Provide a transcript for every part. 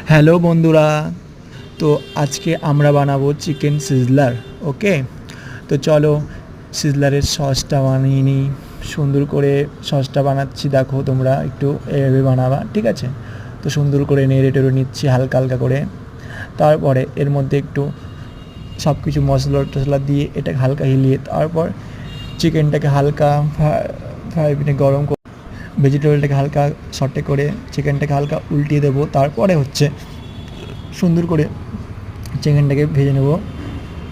Hello বন্ধুরা, তো আজকে আমরা বানাবো চিকেন সিজলার। ওকে, তো চলো সিজলারের সসটা বানিয়ে নিই। সুন্দর করে সসটা বানাচ্ছি, দেখো তোমরা একটু এভাবে বানাবা, ঠিক আছে? তো সুন্দর করে নেড়ে টেড়ে নিচ্ছি হালকা হালকা করে। তারপরে এর মধ্যে একটু সব কিছু মশলা টশলা দিয়ে এটাকে হালকা হিলিয়ে তারপর চিকেনটাকে হালকা ফ্রাই প্যানে গরম করে ভেজিটেবলটাকে হালকা সটে করে চিকেনটাকে হালকা উল্টিয়ে দেবো। তারপরে হচ্ছে সুন্দর করে চিকেনটাকে ভেজে নেব।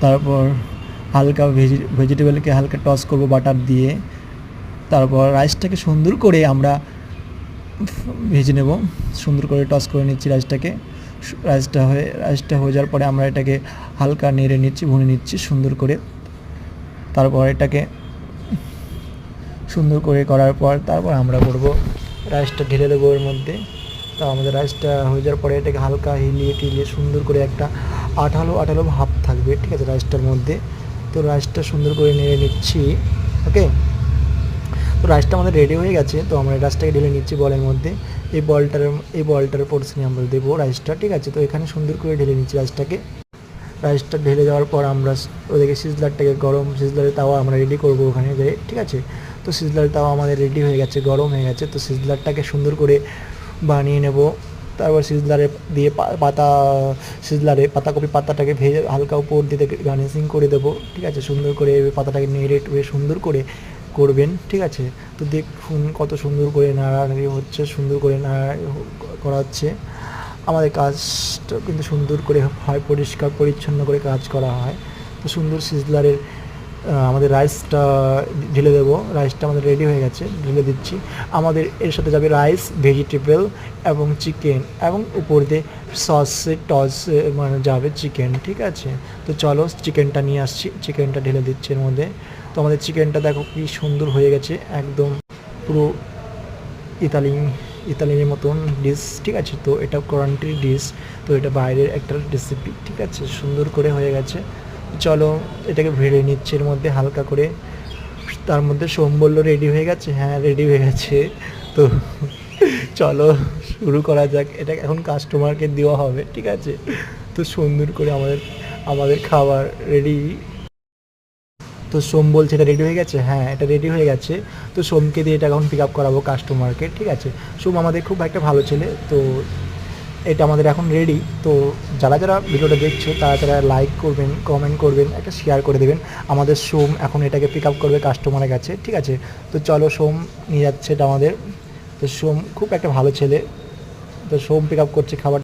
তারপর হালকা ভেজিটেবলকে হালকা টস করব বাটার দিয়ে। তারপর রাইসটাকে সুন্দর করে আমরা ভেজে নেব, সুন্দর করে টস করে নিচ্ছি রাইসটাকে। রাইসটা হয়ে যাওয়ার পরে আমরা এটাকে হালকা নেড়ে নিচ্ছি, ভুনে নিচ্ছি সুন্দর করে। তারপর এটাকে সুন্দর করে করার পর তারপর আমরা করব রাইসটা ঢেলে দেবো এর মধ্যে। তো আমাদের রাইসটা হয়ে যাওয়ার পরে এটাকে হালকা হিলিয়ে টিলিয়ে সুন্দর করে একটা আঠালো আঠালো ভাব থাকবে, ঠিক আছে, রাইসটার মধ্যে। তো রাইসটা সুন্দর করে নেড়ে নিচ্ছি। ওকে, তো রাইসটা আমাদের রেডি হয়ে গেছে। তো আমরা রাইসটাকে ঢেলে নিচ্ছি বলের মধ্যে। এই বলটার পোর্শনে আমরা দেবো রাইসটা, ঠিক আছে। তো এখানে সুন্দর করে ঢেলে নিচ্ছি রাইসটা ঢেলে যাওয়ার পর আমরা ওদিকে সিজলারটাকে সিজলারের তাওয়া আমরা রেডি করবো ওখানে গিয়ে, ঠিক আছে। তো সিজলারের তাওয়া আমাদের রেডি হয়ে গেছে, গরম হয়ে গেছে। তো সিজলারটাকে সুন্দর করে বানিয়ে নেব। তারপর পাতাকপি পাতাটাকে ভেজে হালকা উপর দিয়ে গার্নিশিং করে দেবো, ঠিক আছে। সুন্দর করে পাতাটাকে নেড়ে টুড়ে সুন্দর করে করবেন, ঠিক আছে। তো দেখুন কত সুন্দর করে নাড়ানাড়ি হচ্ছে, সুন্দর করে করা হচ্ছে। আমাদের কাজটা কিন্তু সুন্দর করে হয়, পরিষ্কার পরিচ্ছন্ন করে কাজ করা হয়। তো সুন্দর সিজলারের আমাদের রাইসটা ঢেলে দেবো। রাইসটা আমাদের রেডি হয়ে গেছে, ঢেলে দিচ্ছি। আমাদের এর সাথে যাবে রাইস, ভেজিটেবল এবং চিকেন, এবং উপর দিয়ে টসে মানে যাবে চিকেন, ঠিক আছে। তো চলো চিকেনটা নিয়ে আসছি, চিকেনটা ঢেলে দিচ্ছি এর মধ্যে। তো আমাদের চিকেনটা দেখো কি সুন্দর হয়ে গেছে, একদম পুরো ইতালির মতন ডিশ, ঠিক আছে। তো এটা কান্ট্রি ডিশ, তো এটা বাইরের একটা রেসিপি, ঠিক আছে। সুন্দর করে হয়ে গেছে। চলো এটাকে ভেড়ে নিচ্ছে এর মধ্যে হালকা করে। তার মধ্যে সোম বললো রেডি হয়ে গেছে। হ্যাঁ, রেডি হয়ে গেছে। তো চলো শুরু করা যাক। এটা এখন কাস্টমারকে দেওয়া হবে, ঠিক আছে। তো সুন্দর করে আমাদের খাবার রেডি। তো সোম বলছে এটা রেডি হয়ে গেছে। হ্যাঁ, এটা রেডি হয়ে গেছে। তো সোমকে দিয়ে এটা এখন পিক আপ করাবো কাস্টমারকে, ঠিক আছে। সোম আমাদের খুব একটা ভালো ছেলে। তো এটা আমাদের এখন রেডি। তো যারা ভিডিওটা দেখছো তারা লাইক করবেন, কমেন্ট করবেন, একটা শেয়ার করে দেবেন। আমাদের সোম এখন এটাকে পিক আপ করবে কাস্টমারের কাছে, ঠিক আছে। তো চলো সোম নিয়ে যাচ্ছে এটা আমাদের। তো সোম খুব একটা ভালো ছেলে। তো সোম পিক আপ করছে খাবার।